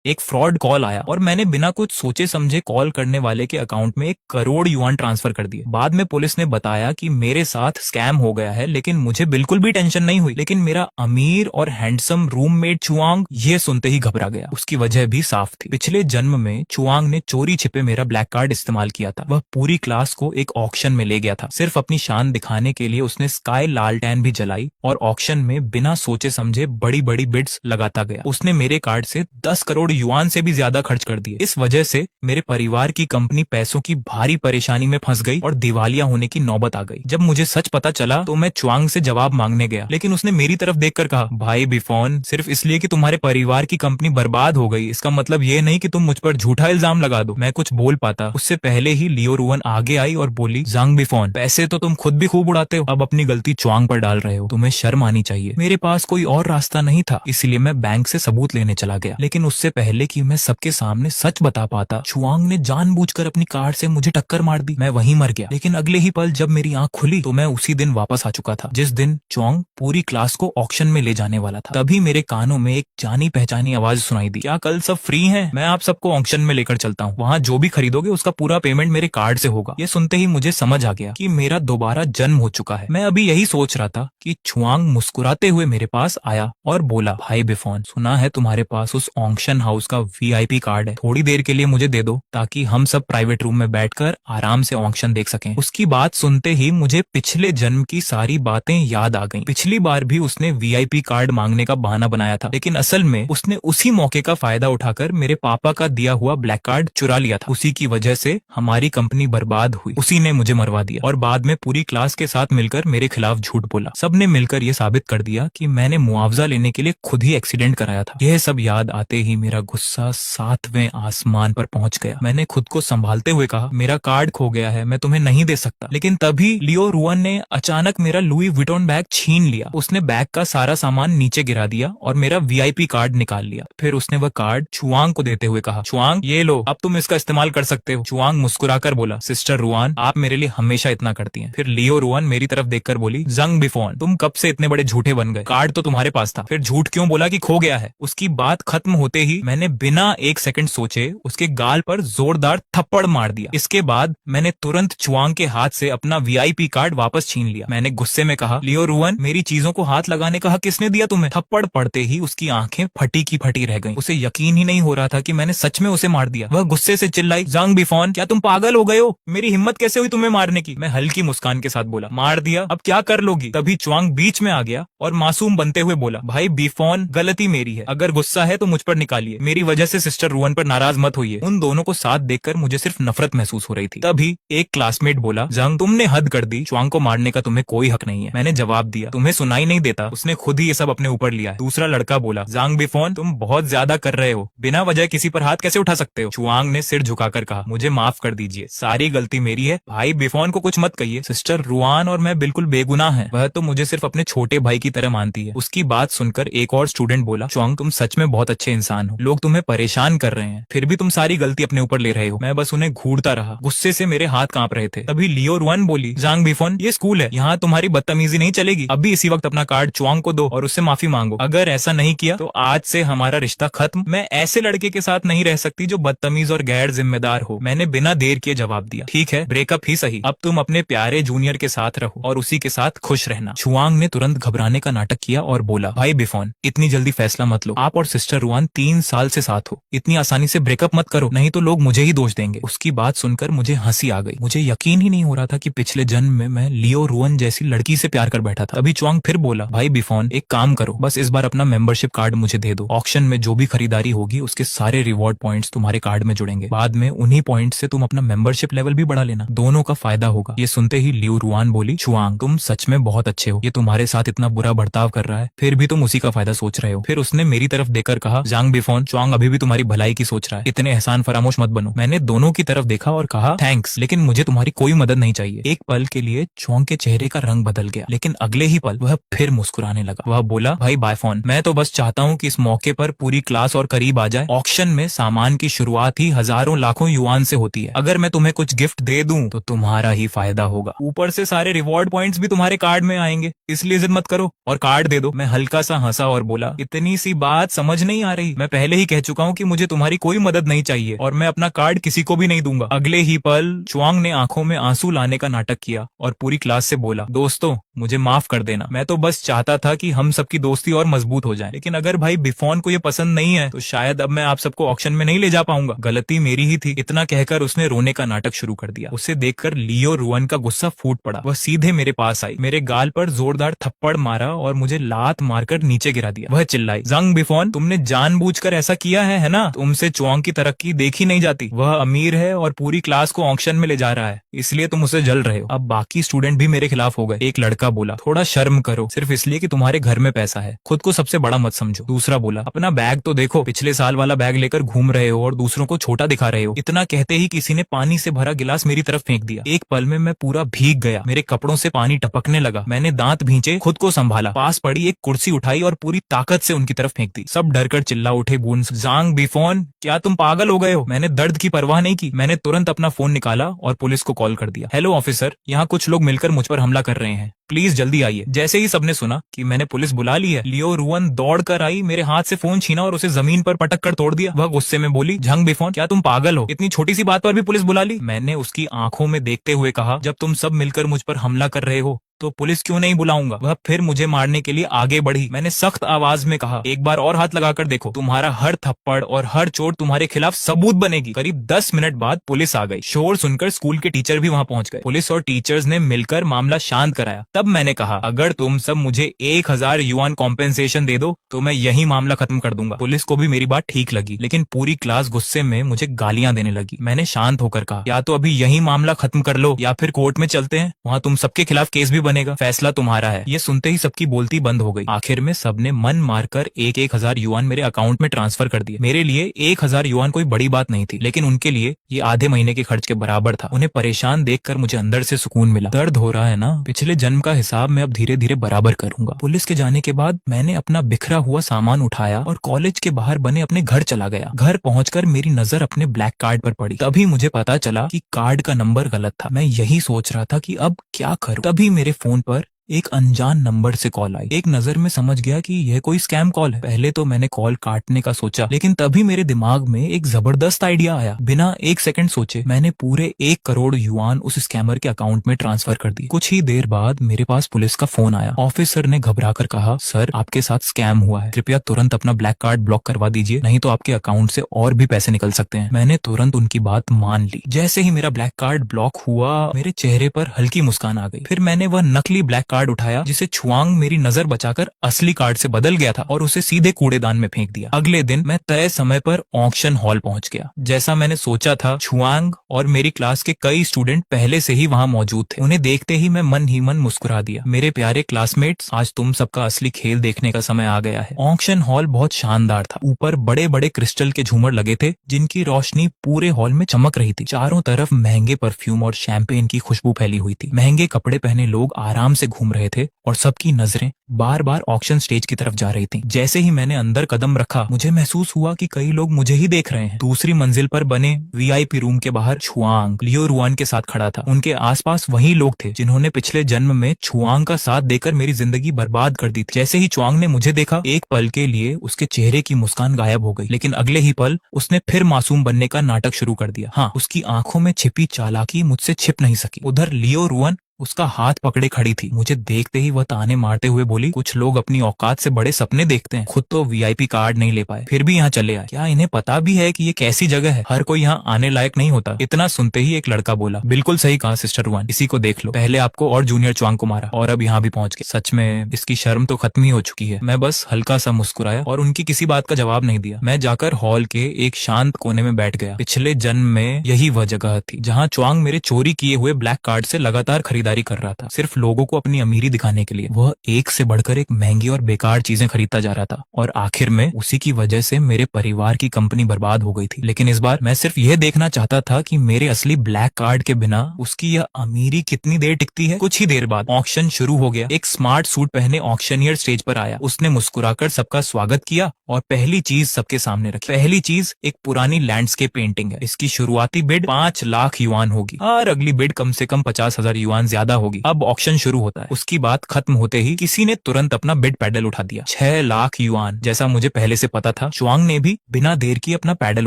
एक fraud call आया और मैंने बिना कुछ सोचे समझे कॉल करने वाले के अकाउंट में 1 करोड़ युआन ट्रांसफर कर दिए। बाद में पुलिस ने बताया कि मेरे साथ स्कैम हो गया है, लेकिन मुझे बिल्कुल भी टेंशन नहीं हुई। लेकिन मेरा अमीर और हैंडसम रूममेट चुआंग ये सुनते ही घबरा गया। उसकी वजह भी साफ थी। पिछले जन्म में चुआंग ने चोरी छिपे मेरा ब्लैक कार्ड इस्तेमाल किया था। वह पूरी क्लास को एक ऑक्शन में ले गया था। सिर्फ अपनी शान दिखाने के लिए उसने स्काई लालटेन भी जलाई और ऑक्शन में बिना सोचे समझे बड़ी बड़ी बिड्स लगाता गया। उसने मेरे कार्ड से 10 करोड़ युआन से भी ज्यादा खर्च कर दिए। इस वजह से मेरे परिवार की कंपनी पैसों की भारी परेशानी में फंस गई और दिवालिया होने की नौबत आ गई। जब मुझे सच पता चला तो मैं चुआंग से जवाब मांगने गया, लेकिन उसने मेरी तरफ देखकर कहा, भाई बिफोन, सिर्फ इसलिए कि तुम्हारे परिवार की कंपनी बर्बाद हो गई इसका मतलब ये नहीं कि तुम मुझ पर झूठा इल्जाम लगा दो। मैं कुछ बोल पाता उससे पहले ही लियो रुअन आगे आई और बोली, जांग बिफोन, पैसे तो तुम खुद भी खूब उड़ाते हो, अब अपनी गलती चुआंग पर डाल रहे हो, तुम्हें शर्म आनी चाहिए। मेरे पास कोई और रास्ता नहीं था, इसलिए मैं बैंक से सबूत लेने चला गया। लेकिन उससे पहले कि मैं सबके सामने सच बता पाता, चुआंग ने जानबूझकर अपनी कार से मुझे टक्कर मार दी। मैं वहीं मर गया। लेकिन अगले ही पल जब मेरी आंख खुली तो मैं उसी दिन वापस आ चुका था जिस दिन चुआंग पूरी क्लास को ऑक्शन में ले जाने वाला था। तभी मेरे कानों में एक जानी पहचानी आवाज सुनाई दी, क्या कल सब फ्री हैं? मैं आप सबको ऑक्शन में लेकर चलता हूँ, वहाँ जो भी खरीदोगे उसका पूरा पेमेंट मेरे कार्ड से होगा। ये सुनते ही मुझे समझ आ गया कि मेरा दोबारा जन्म हो चुका है। मैं अभी यही सोच रहा था कि चुआंग मुस्कुराते हुए मेरे पास आया और बोला, भाई बिफोन, सुना है तुम्हारे पास उस ऑक्शन हाउस का वीआईपी कार्ड है, थोड़ी देर के लिए मुझे दे दो ताकि हम सब प्राइवेट रूम में बैठकर आराम से ऑक्शन देख सकें। उसकी बात सुनते ही मुझे पिछले जन्म की सारी बातें याद आ गईं। पिछली बार भी उसने वीआईपी कार्ड मांगने का बहाना बनाया था, लेकिन असल में उसने उसी मौके का फायदा उठाकर मेरे पापा का दिया हुआ ब्लैक कार्ड चुरा लिया था। उसी की वजह से हमारी कंपनी बर्बाद हुई। उसी ने मुझे मरवा दिया और बाद में पूरी क्लास के साथ मिलकर मेरे खिलाफ झूठ बोला। सबने मिलकर यह साबित कर दिया कि मैंने मुआवजा लेने के लिए खुद ही एक्सीडेंट कराया था। यह सब याद आते ही मेरा गुस्सा 7वें आसमान पर पहुंच गया। मैंने खुद को संभालते हुए कहा, मेरा कार्ड खो गया है, मैं तुम्हें नहीं दे सकता। लेकिन तभी लियो रुअन ने अचानक मेरा लुई विटॉन बैग छीन लिया। उसने बैग का सारा सामान नीचे गिरा दिया और मेरा वीआईपी कार्ड निकाल लिया। फिर उसने वह कार्ड चुआंग को देते हुए कहा, चुआंग ये लो, अब तुम इसका इस्तेमाल कर सकते हो। चुआंग मुस्कुराकर बोला, सिस्टर रुआन, आप मेरे लिए हमेशा इतना करती हैं। फिर लियो रुअन मेरी तरफ देखकर बोली, जंग बिफोन, तुम कब से इतने बड़े झूठे बन गए? कार्ड तो तुम्हारे पास था, फिर झूठ क्यों बोला कि खो गया है? उसकी बात खत्म होते ही मैंने बिना 1 सेकंड सोचे उसके गाल पर जोरदार थप्पड़ मार दिया। इसके बाद मैंने तुरंत चुआंग के हाथ से अपना वीआईपी कार्ड वापस छीन लिया। मैंने गुस्से में कहा, लियो रुअन, मेरी चीजों को हाथ लगाने का हक किसने दिया तुम्हें? थप्पड़ पड़ते ही उसकी आंखें फटी की फटी रह गईं। उसे यकीन ही नहीं हो रहा था कि मैंने सच में उसे मार दिया। वह गुस्से से चिल्लाई, जांग बिफोन, क्या तुम पागल हो गए हो? मेरी हिम्मत कैसे हुई तुम्हें मारने की? मैं हल्की मुस्कान के साथ बोला, मार दिया, अब क्या कर लोगी? तभी चुआंग बीच में आ गया और मासूम बनते हुए बोला, भाई बिफोन, गलती मेरी है, अगर गुस्सा है तो मुझ पर निकालिए, मेरी वजह से सिस्टर रुअन पर नाराज मत होइए। उन दोनों को साथ देखकर मुझे सिर्फ नफरत महसूस हो रही थी। तभी एक क्लासमेट बोला, जंग, तुमने हद कर दी, चुआंग को मारने का तुम्हें कोई हक नहीं है। मैंने जवाब दिया, तुम्हें सुनाई नहीं देता, उसने खुद ही ये सब अपने ऊपर लिया है। दूसरा लड़का बोला, जांग बिफोन, तुम बहुत ज्यादा कर रहे हो, बिना वजह किसी पर हाथ कैसे उठा सकते हो? चुआंग ने सिर झुकाकर कहा, मुझे माफ कर दीजिए, सारी गलती मेरी है। भाई बिफोन को कुछ मत कहिए, सिस्टर रुआन और मैं बिल्कुल बेगुनाह हैं, वह तो मुझे सिर्फ अपने छोटे भाई की तरह मानती है। उसकी बात सुनकर एक और स्टूडेंट बोला, चुआंग, तुम सच में बहुत अच्छे इंसान हो, लोग तुम्हें परेशान कर रहे हैं, फिर भी तुम सारी गलती अपने ऊपर ले रहे हो। मैं बस उन्हें घूरता रहा, गुस्से से मेरे हाथ कांप रहे थे। तभी लियो रुअन बोली, जांग बिफोन, ये स्कूल है, यहाँ तुम्हारी बदतमीजी नहीं चलेगी। अभी इसी वक्त अपना कार्ड चुआंग को दो और उससे माफी मांगो। अगर ऐसा नहीं किया तो आज से हमारा रिश्ता खत्म। मैं ऐसे लड़के के साथ नहीं रह सकती जो बदतमीज और गैर जिम्मेदार हो। मैंने बिना देर किए जवाब दिया, ठीक है, ब्रेकअप ही सही, अब तुम अपने प्यारे जूनियर के साथ रहो और उसी के साथ खुश रहना। चुआंग ने तुरंत घबराने का नाटक किया और बोला, भाई बिफोन, इतनी जल्दी फैसला मत लो, आप और सिस्टर रुआन 3 साल से साथ हो, इतनी आसानी से ब्रेकअप मत करो, नहीं तो लोग मुझे ही दोष देंगे। उसकी बात सुनकर मुझे हंसी आ गई। मुझे यकीन ही नहीं हो रहा था कि पिछले जन्म में मैं लियो रुअन जैसी लड़की से प्यार कर बैठा था। अभी चुआंग फिर बोला, भाई बिफोन, एक काम करो, बस इस बार अपना मेंबरशिप कार्ड मुझे दे दो, ऑक्शन में जो भी खरीदारी होगी उसके सारे रिवॉर्ड पॉइंट्स तुम्हारे कार्ड में जुड़ेंगे, बाद में उन्हीं पॉइंट से तुम अपना मेंबरशिप लेवल भी बढ़ा लेना, दोनों का फायदा होगा। ये सुनते ही लियो रुआन बोली, चुआंग, तुम सच में बहुत अच्छे हो, ये तुम्हारे साथ इतना बुरा बर्ताव कर रहा है, फिर भी तुम उसी का फायदा सोच रहे हो। फिर उसने मेरी तरफ देखकर कहा, जांग बिफोन, चुआंग अभी भी तुम्हारी भलाई की सोच रहा है, इतने एहसान फरामोश मत बनो। मैंने दोनों की तरफ देखा और कहा, थैंक्स, लेकिन मुझे तुम्हारी कोई मदद नहीं चाहिए। एक पल के लिए चुआंग के चेहरे का रंग बदल गया, लेकिन अगले ही पल वह फिर मुस्कुराने लगा। वह बोला, भाई बायफोन, मैं तो बस चाहता हूँ कि इस मौके पर पूरी क्लास और करीब आ जाए। ऑक्शन में सामान की शुरुआत ही हजारों लाखों युआन से होती है, अगर मैं तुम्हें कुछ गिफ्ट दे दूं तो तुम्हारा ही फायदा होगा, ऊपर से सारे रिवॉर्ड पॉइंट्स भी तुम्हारे कार्ड में आएंगे, इसलिए जिद मत करो और कार्ड दे दो। मैं हल्का सा हंसा और बोला, इतनी सी बात समझ नहीं आ रही, मैं पहले पहले ही कह चुका हूँ कि मुझे तुम्हारी कोई मदद नहीं चाहिए और मैं अपना कार्ड किसी को भी नहीं दूंगा। अगले ही पल चुआंग ने आंखों में आंसू लाने का नाटक किया और पूरी क्लास से बोला, दोस्तों मुझे माफ कर देना, मैं तो बस चाहता था कि हम सबकी दोस्ती और मजबूत हो जाए, लेकिन अगर भाई बिफोन को ये पसंद नहीं है तो शायद अब मैं आप सबको ऑक्शन में नहीं ले जा पाऊंगा। गलती मेरी ही थी। इतना कहकर उसने रोने का नाटक शुरू कर दिया। उसे देखकर लियो रुअन का गुस्सा फूट पड़ा। वह सीधे मेरे पास आई, मेरे गाल पर जोरदार थप्पड़ मारा और मुझे लात मारकर नीचे गिरा दिया। वह चिल्लाई, जंग बिफोन, तुमने जानबूझकर ऐसा किया है ना? तुमसे चुआंग की तरक्की देखी नहीं जाती। वह अमीर है और पूरी क्लास को ऑक्शन में ले जा रहा है, इसलिए तुम उसे जल रहे हो। अब बाकी स्टूडेंट भी मेरे खिलाफ हो गए। एक लड़का बोला, थोड़ा शर्म करो, सिर्फ इसलिए कि तुम्हारे घर में पैसा है, खुद को सबसे बड़ा मत समझो। दूसरा बोला, अपना बैग तो देखो, पिछले साल वाला बैग लेकर घूम रहे हो और दूसरों को छोटा दिखा रहे हो। इतना कहते ही किसी ने पानी से भरा गिलास मेरी तरफ फेंक दिया। एक पल में मैं पूरा भीग गया, मेरे कपड़ों से पानी टपकने लगा। मैंने दांत भींचे, खुद को संभाला, पास पड़ी एक कुर्सी उठाई और पूरी ताकत से उनकी तरफ फेंक दी। सब डरकर चिल्ला उठे, गुंस, जांग बिफोन, क्या तुम पागल हो गए हो? मैंने दर्द की परवाह नहीं की। मैंने तुरंत अपना फोन निकाला और पुलिस को कॉल कर दिया। हेलो ऑफिसर, यहाँ कुछ लोग मिलकर मुझ पर हमला कर रहे हैं, प्लीज जल्दी आइए। जैसे ही सबने सुना कि मैंने पुलिस बुला ली है, लियो रुअन दौड़ कर आई, मेरे हाथ से फोन छीना और उसे जमीन पर पटक कर तोड़ दिया। वह गुस्से में बोली, झंग बिफोन, क्या तुम पागल हो? इतनी छोटी सी बात पर भी पुलिस बुला ली? मैंने उसकी आंखों में देखते हुए कहा, जब तुम सब मिलकर मुझ पर हमला कर रहे हो तो पुलिस क्यों नहीं बुलाऊंगा? वह फिर मुझे मारने के लिए आगे बढ़ी। मैंने सख्त आवाज में कहा, एक बार और हाथ लगाकर देखो, तुम्हारा हर थप्पड़ और हर चोट तुम्हारे खिलाफ सबूत बनेगी। करीब 10 मिनट बाद पुलिस आ गई। शोर सुनकर स्कूल के टीचर भी वहां पहुंच गए। पुलिस और टीचर्स ने मिलकर मामला शांत कराया। तब मैंने कहा, अगर तुम सब मुझे 1000 युआन कॉम्पेंसेशन दे दो तो मैं यही मामला खत्म कर दूंगा। पुलिस को भी मेरी बात ठीक लगी, लेकिन पूरी क्लास गुस्से में मुझे गालियां देने लगी। मैंने शांत होकर कहा, या तो अभी यही मामला खत्म कर लो या फिर कोर्ट में चलते हैं, वहां तुम सबके खिलाफ केस भी बनेगा, फैसला तुम्हारा है। ये सुनते ही सबकी बोलती बंद हो गई। आखिर में सबने मन मारकर 1000 युआन मेरे अकाउंट में ट्रांसफर कर दिए। मेरे लिए 1000 युआन कोई बड़ी बात नहीं थी, लेकिन उनके लिए ये आधे महीने के खर्च के बराबर था। उन्हें परेशान देखकर मुझे अंदर से सुकून मिला। दर्द हो रहा है ना? पिछले जन्म का हिसाब मैं अब धीरे धीरे बराबर करूंगा। पुलिस के जाने के बाद मैंने अपना बिखरा हुआ सामान उठाया और कॉलेज के बाहर बने अपने घर चला गया। घर पहुंचकर मेरी नजर अपने ब्लैक कार्ड पर पड़ी। तभी मुझे पता चला कि कार्ड का नंबर गलत था। मैं यही सोच रहा था कि अब क्या करूं। तभी मेरे फोन पर एक अनजान नंबर से कॉल आई। एक नजर में समझ गया कि यह कोई स्कैम कॉल है। पहले तो मैंने कॉल काटने का सोचा, लेकिन तभी मेरे दिमाग में एक जबरदस्त आइडिया आया। बिना एक सेकंड सोचे मैंने पूरे 1 करोड़ युआन उस स्कैमर के अकाउंट में ट्रांसफर कर दी। कुछ ही देर बाद मेरे पास पुलिस का फोन आया। ऑफिसर ने घबराकर कहा, सर आपके साथ स्कैम हुआ है, कृपया तुरंत अपना ब्लैक कार्ड ब्लॉक करवा दीजिए, नहीं तो आपके अकाउंट से और भी पैसे निकल सकते हैं। मैंने तुरंत उनकी बात मान ली। जैसे ही मेरा ब्लैक कार्ड ब्लॉक हुआ, मेरे चेहरे पर हल्की मुस्कान आ गई। फिर मैंने वह नकली ब्लैक कार्ड उठाया जिसे चुआंग मेरी नजर बचाकर असली कार्ड से बदल गया था और उसे सीधे कूड़ेदान में फेंक दिया। अगले दिन मैं तय समय पर ऑक्शन हॉल पहुंच गया। जैसा मैंने सोचा था, चुआंग और मेरी क्लास के कई स्टूडेंट पहले से ही वहां मौजूद थे। उन्हें देखते ही मैं मन ही मन मुस्कुरा दिया। मेरे प्यारे क्लासमेट्स, आज तुम सबका असली खेल देखने का समय आ गया है। ऑक्शन हॉल बहुत शानदार था। ऊपर बड़े बड़े क्रिस्टल के झूमर लगे थे जिनकी रोशनी पूरे हॉल में चमक रही थी। चारों तरफ महंगे परफ्यूम और शैंपेन की खुशबू फैली हुई थी। महंगे कपड़े पहने लोग आराम से घूम रहे थे और सबकी नजरें बार बार ऑक्शन स्टेज की तरफ जा रही थी। जैसे ही मैंने अंदर कदम रखा, मुझे महसूस हुआ कि कई लोग मुझे ही देख रहे हैं। दूसरी मंजिल पर बने वीआईपी रूम के बाहर चुआंग लियो रुआन के साथ खड़ा था। उनके आसपास वही लोग थे जिन्होंने पिछले जन्म में चुआंग का साथ देकर मेरी जिंदगी बर्बाद कर दी थी। जैसे ही चुआंग ने मुझे देखा, एक पल के लिए उसके चेहरे की मुस्कान गायब हो गई, लेकिन अगले ही पल उसने फिर मासूम बनने का नाटक शुरू कर दिया। हाँ, उसकी आंखों में छिपी चालाकी मुझसे छिप नहीं सकी। उधर लियो रुआन उसका हाथ पकड़े खड़ी थी। मुझे देखते ही वह ताने मारते हुए बोली, कुछ लोग अपनी औकात से बड़े सपने देखते हैं, खुद तो वीआईपी कार्ड नहीं ले पाए, फिर भी यहाँ चले आए। क्या इन्हें पता भी है कि ये कैसी जगह है? हर कोई यहाँ आने लायक नहीं होता। इतना सुनते ही एक लड़का बोला, बिल्कुल सही कहा सिस्टर रुआन, इसी को देख लो, पहले आपको और जूनियर चुआंग को मारा और अब यहाँ भी पहुंच गए। सच में इसकी शर्म तो खत्म ही हो चुकी है। मैं बस हल्का सा मुस्कुराया और उनकी किसी बात का जवाब नहीं दिया। मैं जाकर हॉल के एक शांत कोने में बैठ गया। पिछले जन्म में यही वह जगह थी जहाँ चुआंग मेरे चोरी किए हुए ब्लैक कार्ड से लगातार खरीदारी कर रहा था, सिर्फ लोगों को अपनी अमीरी दिखाने के लिए। वह एक से बढ़कर एक महंगी और बेकार चीजें खरीदता जा रहा था और आखिर में उसी की वजह से मेरे परिवार की कंपनी बर्बाद हो गई थी। लेकिन इस बार मैं सिर्फ यह देखना चाहता था कि मेरे असली ब्लैक कार्ड के बिना उसकी यह अमीरी कितनी देर टिकती है। कुछ ही देर बाद ऑक्शन शुरू हो गया। एक स्मार्ट सूट पहने ऑक्शनियर स्टेज पर आया। उसने मुस्कुराकर सबका स्वागत किया और पहली चीज सबके सामने रखी। पहली चीज एक पुरानी लैंडस्केप पेंटिंग है। इसकी शुरुआती बिड 5 लाख युआन होगी और अगली बिड कम से कम 50,000 युआन ज्यादा होगी। अब ऑक्शन शुरू होता है। उसकी बात खत्म होते ही किसी ने तुरंत अपना बिड पैडल उठा दिया। 6 लाख युआन। जैसा मुझे पहले से पता था, च्वांग ने भी बिना देर किए अपना पैडल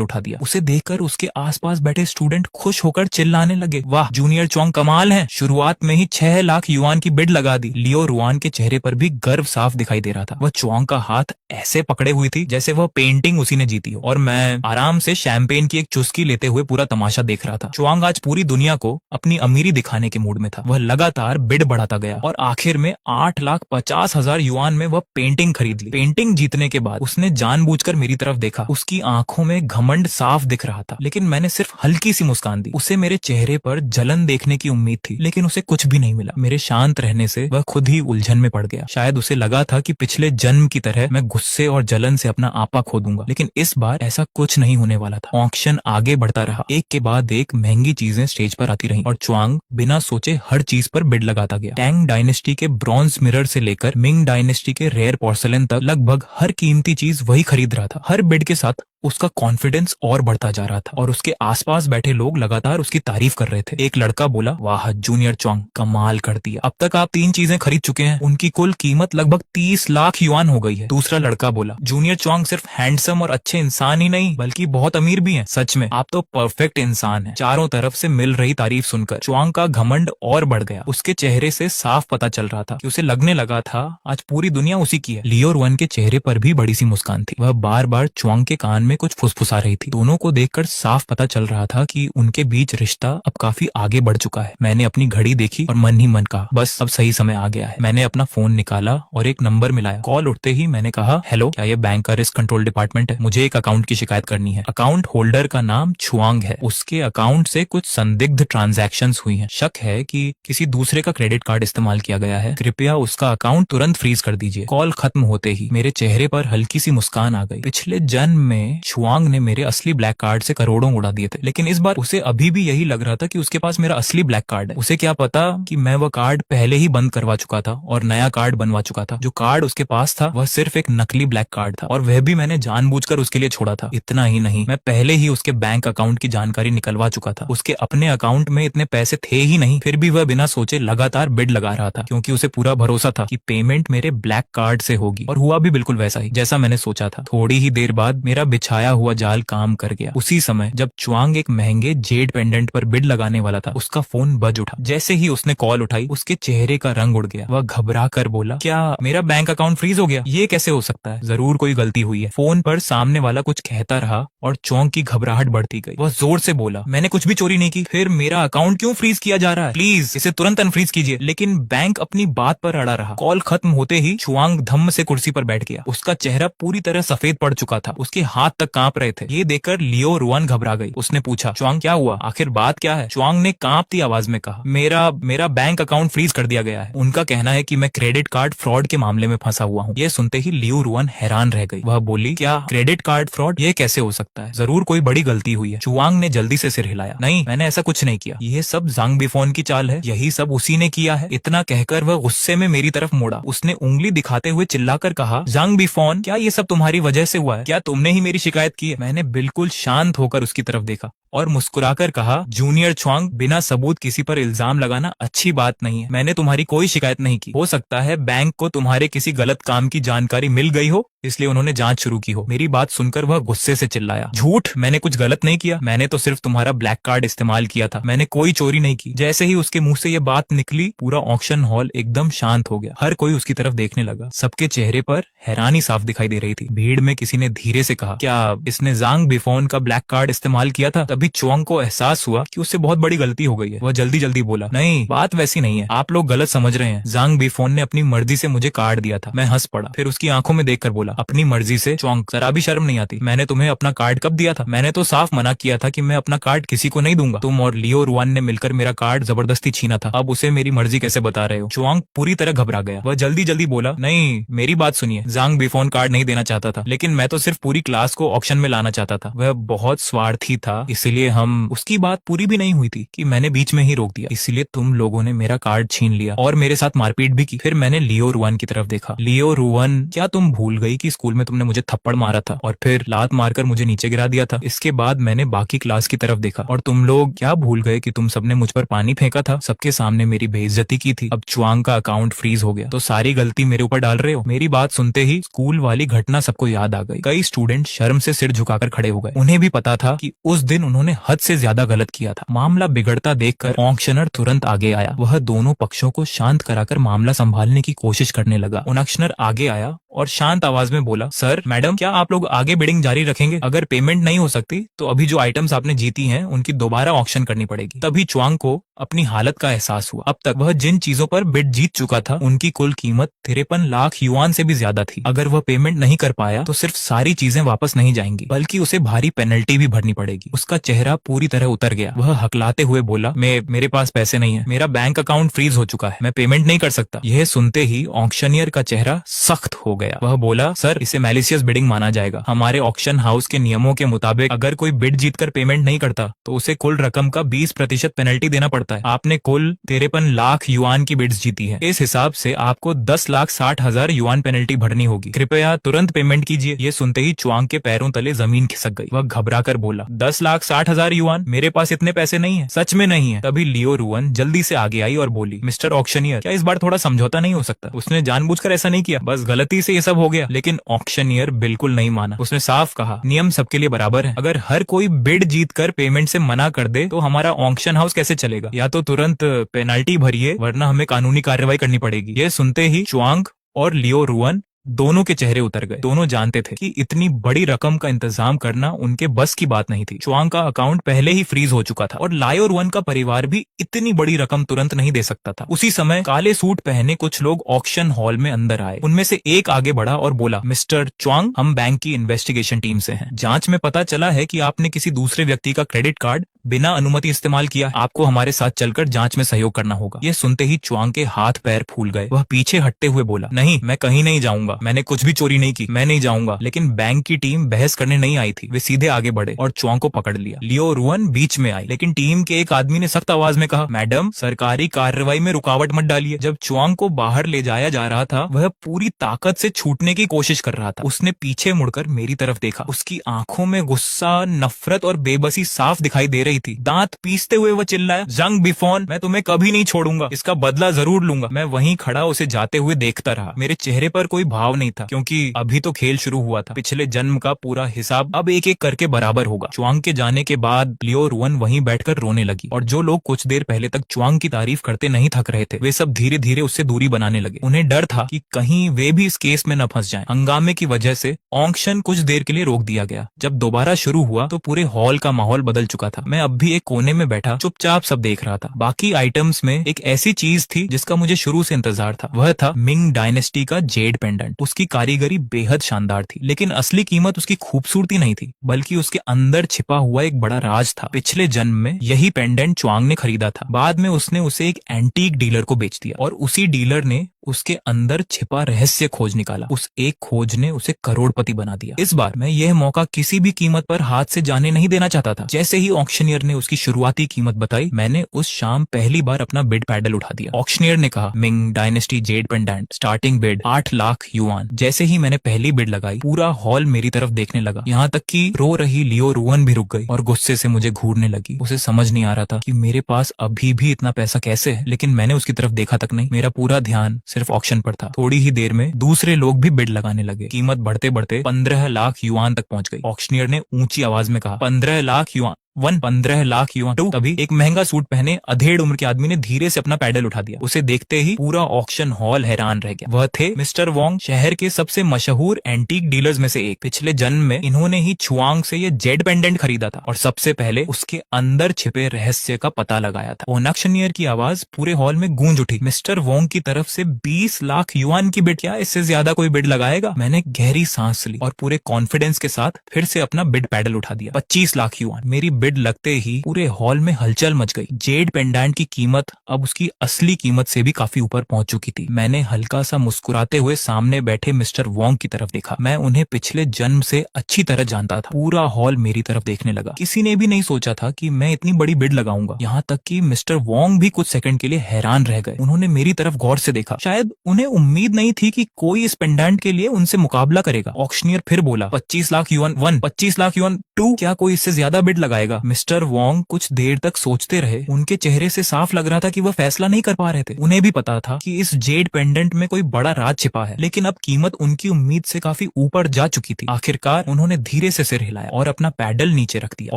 उठा दिया। उसे देखकर उसके आसपास बैठे स्टूडेंट खुश होकर चिल्लाने लगे, वाह जूनियर च्वांग कमाल है, शुरुआत में ही 6 लाख युआन की बिड लगा दी। लियो रुआन के चेहरे पर भी गर्व साफ दिखाई दे रहा था। वह च्वांग का हाथ ऐसे पकड़े हुई थी जैसे वह पेंटिंग उसी ने जीती हो, और मैं आराम से शैंपेन की एक चुस्की लेते हुए पूरा तमाशा देख रहा था। च्वांग आज पूरी दुनिया को अपनी अमीरी दिखाने के मूड में था। वह लगातार बिड बढ़ाता गया और आखिर में 8,50,000 युआन में वह पेंटिंग खरीद ली। पेंटिंग जीतने के बाद उसने जानबूझकर मेरी तरफ देखा। उसकी आंखों में घमंड साफ दिख रहा था, लेकिन मैंने सिर्फ हल्की सी मुस्कान दी। उसे मेरे चेहरे पर जलन देखने की उम्मीद थी, लेकिन उसे कुछ भी नहीं मिला। मेरे शांत रहने से वह खुद ही उलझन में पड़ गया। शायद उसे लगा था कि पिछले जन्म की तरह मैं गुस्से और जलन से अपना आपा खो दूंगा, लेकिन इस बार ऐसा कुछ नहीं होने वाला था। ऑक्शन आगे बढ़ता रहा। एक के बाद एक महंगी चीजें स्टेज पर आती रहीं और च्वांग बिना सोचे हर चीज पर बिड लगाता गया। टैंग डायनेस्टी के ब्रॉन्ज मिरर से लेकर मिंग डायनेस्टी के रेयर पोर्सलेन तक लगभग हर कीमती चीज वही खरीद रहा था। हर बिड के साथ उसका कॉन्फिडेंस और बढ़ता जा रहा था और उसके आसपास बैठे लोग लगातार उसकी तारीफ कर रहे थे। एक लड़का बोला, वाह जूनियर च्वांग कमाल कर दिया, अब तक आप 3 चीजें खरीद चुके हैं, उनकी कुल कीमत लगभग 30 लाख युआन हो गई है। दूसरा लड़का बोला, जूनियर च्वांग सिर्फ हैंडसम और अच्छे इंसान ही नहीं बल्कि बहुत अमीर भी हैं। सच में आप तो परफेक्ट इंसान हैं। चारों तरफ से मिल रही तारीफ सुनकर च्वांग का घमंड और बढ़ गया। उसके चेहरे से साफ पता चल रहा था कि उसे लगने लगा था आज पूरी दुनिया उसी की है। लियो रुआन के चेहरे पर भी बड़ी सी मुस्कान थी। वह बार बार च्वांग के कान में कुछ फुसफुसा रही थी। दोनों को देखकर साफ पता चल रहा था कि उनके बीच रिश्ता अब काफी आगे बढ़ चुका है। मैंने अपनी घड़ी देखी और मन ही मन कहा, बस अब सही समय आ गया है। मैंने अपना फोन निकाला और एक नंबर मिलाया। कॉल उठते ही मैंने कहा, हेलो, क्या ये बैंक का रिस्क कंट्रोल डिपार्टमेंट है? मुझे एक अकाउंट की शिकायत करनी है। अकाउंट होल्डर का नाम च्वांग है। उसके अकाउंट से कुछ संदिग्ध ट्रांजैक्शंस हुई हैं। शक है कि किसी दूसरे का क्रेडिट कार्ड इस्तेमाल किया गया है। कृपया उसका अकाउंट तुरंत फ्रीज कर दीजिए। कॉल खत्म होते ही मेरे चेहरे पर हल्की सी मुस्कान आ गई। पिछले जन्म में च्वांग ने मेरे असली ब्लैक कार्ड से करोड़ों उड़ा दिए थे, लेकिन इस बार उसे अभी भी यही लग रहा था कि उसके पास मेरा असली ब्लैक कार्ड है। उसे क्या पता कि मैं वह कार्ड पहले ही बंद करवा चुका था और नया कार्ड बनवा चुका था। जो कार्ड उसके पास था वह सिर्फ एक नकली ब्लैक कार्ड था और वह भी मैंने जानबूझकर उसके लिए छोड़ा था। इतना ही नहीं, मैं पहले ही उसके बैंक अकाउंट की जानकारी निकलवा चुका था। उसके अपने अकाउंट में इतने पैसे थे ही नहीं, फिर भी वह बिना सोचे लगातार बिड लगा रहा था, क्योंकि उसे पूरा भरोसा था कि पेमेंट मेरे ब्लैक कार्ड से होगी। और हुआ भी बिल्कुल वैसा ही जैसा मैंने सोचा था। थोड़ी ही देर बाद मेरा बिछाया हुआ जाल काम कर गया। उसी समय जब च्वांग एक महंगे जेड पेंडेंट पर बिड लगाने वाला था, उसका फोन बज उठा। जैसे ही उसने कॉल उठाई, उसके चेहरे का रंग उड़ गया। वह घबरा कर बोला, क्या मेरा बैंक अकाउंट फ्रीज हो गया? ये कैसे हो सकता है? जरूर कोई गलती हुई है। फोन पर सामने वाला कुछ कहता रहा और च्वांग की घबराहट बढ़ती गई। वह जोर से बोला, मैंने कुछ भी चोरी नहीं की। फिर मेरा अकाउंट क्यों फ्रीज किया जा रहा है? प्लीज इसे तुरंत अनफ्रीज कीजिए। लेकिन बैंक अपनी बात पर अड़ा रहा। कॉल खत्म होते ही च्वांग धम्म से कुर्सी पर बैठ गया। उसका चेहरा पूरी तरह सफेद पड़ चुका था। उसके हाथ तक कांप रहे थे। ये देखकर लियो रुआन घबरा गई। उसने पूछा, च्वांग क्या हुआ? आखिर बात क्या है? च्वांग ने कांपती आवाज में कहा, मेरा बैंक अकाउंट फ्रीज कर दिया गया है। उनका कहना है कि मैं क्रेडिट कार्ड फ्रॉड के मामले में फंसा हुआ हूँ। ये सुनते ही लियो रुआन हैरान रह गई। वह बोली, क्या क्रेडिट कार्ड फ्रॉड? ये कैसे हो सकता है? जरूर कोई बड़ी गलती हुई है। च्वांग ने जल्दी से सिर हिलाया, नहीं, मैंने ऐसा कुछ नहीं किया। ये सब जांग बिफोन की चाल है। यही सब उसी ने किया है। इतना कहकर वह गुस्से में मेरी तरफ मुड़ा। उसने उंगली दिखाते हुए चिल्लाकर कहा, जांग बिफोन, क्या ये सब तुम्हारी वजह से हुआ है? क्या तुमने ही मेरी शिकायत की है? मैंने बिल्कुल शांत होकर उसकी तरफ देखा और मुस्कुराकर कहा, जूनियर च्वांग, बिना सबूत किसी पर इल्जाम लगाना अच्छी बात नहीं है। मैंने तुम्हारी कोई शिकायत नहीं की। हो सकता है बैंक को तुम्हारे किसी गलत काम की जानकारी मिल गई हो, इसलिए उन्होंने जांच शुरू की हो। मेरी बात सुनकर वह गुस्से से चिल्लाया, झूठ, मैंने कुछ गलत नहीं किया। मैंने तो सिर्फ तुम्हारा ब्लैक कार्ड इस्तेमाल किया था। मैंने कोई चोरी नहीं की। जैसे ही उसके मुंह से ये बात निकली, पूरा ऑक्शन हॉल एकदम शांत हो गया। हर कोई उसकी तरफ देखने लगा। सबके चेहरे पर हैरानी साफ दिखाई दे रही थी। भीड़ में किसी ने धीरे से कहा, क्या इसने जांग बिफोन का ब्लैक कार्ड इस्तेमाल किया था? तभी च्वांग को एहसास हुआ कि उससे बहुत बड़ी गलती हो गई है। वह जल्दी जल्दी बोला, नहीं, बात वैसी नहीं है, आप लोग गलत समझ रहे हैं। जांग बिफोन ने अपनी मर्जी से मुझे कार्ड दिया था। मैं हंस पड़ा। फिर उसकी आंखों में देखकर बोला, अपनी मर्जी से? च्वांग, जरा भी शर्म नहीं आती? मैंने तुम्हें अपना कार्ड कब दिया था? मैंने तो साफ मना किया था कि मैं अपना कार्ड किसी को नहीं दूंगा। तुम और लियो रुआन ने मिलकर मेरा कार्ड जबरदस्ती छीना था। अब उसे मेरी मर्जी कैसे बता रहे हो? च्वांग पूरी तरह घबरा गया। वह जल्दी जल्दी बोला, नहीं, मेरी बात सुनिए, जांग बिफोन कार्ड नहीं देना चाहता था, लेकिन मैं तो सिर्फ पूरी क्लास को ऑक्शन में लाना चाहता था। वह बहुत स्वार्थी था, इसलिए इसीलिए हम उसकी बात पूरी भी नहीं हुई थी कि मैंने बीच में ही रोक दिया। इसीलिए तुम लोगों ने मेरा कार्ड छीन लिया और मेरे साथ मारपीट भी की। फिर मैंने लियो रुआन की तरफ देखा। लियो रुआन, क्या तुम भूल गई कि स्कूल में तुमने मुझे थप्पड़ मारा था और फिर लात मारकर मुझे नीचे गिरा दिया था? इसके बाद मैंने बाकी क्लास की तरफ देखा और तुम लोग क्या भूल गए कि तुम सबने मुझ पर पानी फेंका था, सबके सामने मेरी बेइज्जती की थी। अब च्वांग का अकाउंट फ्रीज हो गया तो सारी गलती मेरे ऊपर डाल रहे हो। मेरी बात सुनते ही स्कूल वाली घटना सबको याद आ गई। कई स्टूडेंट शर्म से सिर झुकाकर खड़े हो गए। उन्हें भी पता था कि उस दिन उन्होंने हद से ज्यादा गलत किया था। मामला बिगड़ता देखकर ऑक्शनर तुरंत आगे आया। वह दोनों पक्षों को शांत कराकर मामला संभालने की कोशिश करने लगा। ऑक्शनर आगे आया और शांत आवाज में बोला, सर, मैडम, क्या आप लोग आगे बिडिंग जारी रखेंगे? अगर पेमेंट नहीं हो सकती तो अभी जो आइटम्स आपने जीती हैं उनकी दोबारा ऑक्शन करनी पड़ेगी। तभी च्वांग को अपनी हालत का एहसास हुआ। अब तक वह जिन चीजों पर बिड जीत चुका था उनकी कुल कीमत 53 लाख युआन से भी ज्यादा थी। अगर वह पेमेंट नहीं कर पाया तो सिर्फ सारी चीजें वापस नहीं जाएंगी बल्कि उसे भारी पेनल्टी भी भरनी पड़ेगी। उसका चेहरा पूरी तरह उतर गया। वह हकलाते हुए बोला, मेरे पास पैसे नहीं है, मेरा बैंक अकाउंट फ्रीज हो चुका है, मैं पेमेंट नहीं कर सकता। यह सुनते ही ऑक्शनियर का चेहरा सख्त हो गया। वह बोला, सर, इसे मैलिशियस बिडिंग माना जाएगा। हमारे ऑक्शन हाउस के नियमों के मुताबिक अगर कोई बिड जीतकर पेमेंट नहीं करता तो उसे कुल रकम का 20% पेनल्टी देना पड़ता है। आपने कुल 53 लाख युआन की बिड्स जीती है। इस हिसाब से आपको 10,60,000 युआन पेनल्टी भरनी होगी। कृपया तुरंत पेमेंट कीजिए। ये सुनते ही च्वांग के पैरों तले जमीन खिसक गई। वह घबराकर बोला, 10,60,000 युआन? मेरे पास इतने पैसे नहीं है, सच में नहीं है। तभी लियो रुआन जल्दी से आगे आई और बोली, मिस्टर ऑक्शनियर, क्या इस बार थोड़ा समझौता नहीं हो सकता? उसने जानबूझकर ऐसा नहीं किया, बस गलती से ये सब हो गया। लेकिन ऑक्शनियर बिल्कुल नहीं माना। उसने साफ कहा, नियम सबके लिए बराबर है। अगर हर कोई बिड जीतकर पेमेंट से मना कर दे तो हमारा ऑक्शन हाउस कैसे चलेगा? या तो तुरंत पेनल्टी भरिए वरना हमें कानूनी कार्रवाई करनी पड़ेगी। ये सुनते ही च्वांग और लियो रुआन दोनों के चेहरे उतर गए। दोनों जानते थे कि इतनी बड़ी रकम का इंतजाम करना उनके बस की बात नहीं थी। च्वांग का अकाउंट पहले ही फ्रीज हो चुका था और लायो रुआन का परिवार भी इतनी बड़ी रकम तुरंत नहीं दे सकता था। उसी समय काले सूट पहने कुछ लोग ऑक्शन हॉल में अंदर आए। उनमें से एक आगे बढ़ा और बोला, मिस्टर च्वांग, हम बैंक की इन्वेस्टिगेशन टीम से हैं। जांच में पता चला है कि आपने किसी दूसरे व्यक्ति का क्रेडिट कार्ड बिना अनुमति इस्तेमाल किया। आपको हमारे साथ चलकर जांच में सहयोग करना होगा। यह सुनते ही च्वांग के हाथ पैर फूल गए। वह पीछे हटते हुए बोला, नहीं, मैं कहीं नहीं जाऊंगा, मैंने कुछ भी चोरी नहीं की, मैं नहीं जाऊंगा। लेकिन बैंक की टीम बहस करने नहीं आई थी। वे सीधे आगे बढ़े और च्वांग को पकड़ लिया। लियो रुआन बीच में आई, लेकिन टीम के एक आदमी ने सख्त आवाज में कहा, मैडम, सरकारी कार्रवाई में रुकावट मत डालिए। जब च्वांग को बाहर ले जाया जा रहा था वह पूरी ताकत से छूटने की कोशिश कर रहा था। उसने पीछे मुड़कर मेरी तरफ देखा। उसकी आंखों में गुस्सा, नफरत और बेबसी साफ दिखाई दे रही थी। दांत पीसते हुए वह चिल्लाया, जंग बिफोन, मैं तुम्हें कभी नहीं छोड़ूंगा, इसका बदला जरूर लूंगा। मैं वहीं खड़ा उसे जाते हुए देखता रहा। मेरे चेहरे पर कोई भाव नहीं था क्योंकि अभी तो खेल शुरू हुआ था। पिछले जन्म का पूरा हिसाब अब एक एक करके बराबर होगा। च्वांग के जाने के बाद लियो रुआन वहीं बैठकर रोने लगी और जो लोग कुछ देर पहले तक च्वांग की तारीफ करते नहीं थक रहे थे वे सब धीरे धीरे उससे दूरी बनाने लगे। उन्हें डर था कि कहीं वे भी इस केस में न फंस जाएं। हंगामे की वजह से ऑक्शन कुछ देर के लिए रोक दिया गया। जब दोबारा शुरू हुआ तो पूरे हॉल का माहौल बदल चुका था। मैं अब भी एक कोने में बैठा चुपचाप सब देख रहा था। बाकी आइटम्स में एक ऐसी चीज थी जिसका मुझे शुरू से इंतजार था। वह था मिंग डायनेस्टी का जेड पेंडेंट। उसकी कारीगरी बेहद शानदार थी, लेकिन असली कीमत उसकी खूबसूरती नहीं थी बल्कि उसके अंदर छिपा हुआ एक बड़ा राज था। पिछले जन्म में यही पेंडेंट च्वांग ने खरीदा था। बाद में उसने उसे एक एंटीक डीलर को बेच दिया और उसी डीलर ने उसके अंदर छिपा रहस्य खोज निकाला। उस एक खोज ने उसे करोड़पति बना दिया। इस बार मैं यह मौका किसी भी कीमत पर हाथ से जाने नहीं देना चाहता था। जैसे ही ऑक्शनियर ने उसकी शुरुआती कीमत बताई मैंने उस शाम पहली बार अपना बिड पैडल उठा दिया। ऑक्शनियर ने कहा, Ming dynasty Z pendant, starting bid 8 lakh yuan. जैसे ही मैंने पहली बिड लगाई पूरा हॉल मेरी तरफ देखने लगा। यहाँ तक कि रो रही लियो रुआन भी रुक गई और गुस्से से मुझे घूरने लगी। उसे समझ नहीं आ रहा था कि मेरे पास अभी भी इतना पैसा कैसे है, लेकिन मैंने उसकी तरफ देखा तक नहीं। मेरा पूरा ध्यान सिर्फ ऑक्शन पर था। थोड़ी ही देर में दूसरे लोग भी बिड लगाने लगे। कीमत बढ़ते बढ़ते 15 लाख युआन तक पहुंच गई। ऑक्शनियर ने ऊंची आवाज में कहा, 15 लाख युआन 15 लाख युआन 2। तभी एक महंगा सूट पहने अधेड़ उम्र के आदमी ने धीरे से अपना पैडल उठा दिया। उसे देखते ही पूरा ऑक्शन हॉल हैरान रह गया। वह थे मिस्टर वोंग, शहर के सबसे मशहूर एंटीक डीलर्स में से एक। पिछले जन्म में इन्होंने ही च्वांग से ये जेड पेंडेंट खरीदा था और सबसे पहले उसके अंदर छिपे रहस्य का पता लगाया था। ऑक्शनियर की आवाज पूरे हॉल में गूंज उठी। मिस्टर वोंग की तरफ से 20 लाख युआन की बिड, क्या इससे ज्यादा कोई बिड लगाएगा? मैंने गहरी सांस ली और पूरे कॉन्फिडेंस के साथ फिर से अपना बिड पैडल उठा दिया। 25 लाख युआन। मेरी बिड लगते ही पूरे हॉल में हलचल मच गई। जेड पेंडेंट की कीमत अब उसकी असली कीमत से भी काफी ऊपर पहुंच चुकी थी। मैंने हल्का सा मुस्कुराते हुए सामने बैठे मिस्टर वोंग की तरफ देखा। मैं उन्हें पिछले जन्म से अच्छी तरह जानता था। पूरा हॉल मेरी तरफ देखने लगा। किसी ने भी नहीं सोचा था कि मैं इतनी बड़ी बिड लगाऊंगा। यहाँ तक कि मिस्टर वोंग भी कुछ सेकंड के लिए हैरान रह गए। उन्होंने मेरी तरफ गौर से देखा। शायद उन्हें उम्मीद नहीं थी कि कोई इस पेंडेंट के लिए उनसे मुकाबला करेगा। ऑक्शनियर फिर बोला, 25 लाख युआन 1, 25 लाख युआन 2, क्या कोई इससे ज्यादा बिड लगाएगा? मिस्टर वोंग कुछ देर तक सोचते रहे। उनके चेहरे से साफ लग रहा था कि वह फैसला नहीं कर पा रहे थे। उन्हें भी पता था कि इस जेड पेंडेंट में कोई बड़ा राज छिपा है, लेकिन अब कीमत उनकी उम्मीद से काफी ऊपर जा चुकी थी। आखिरकार उन्होंने धीरे से सिर हिलाया और अपना पैडल नीचे रख दिया।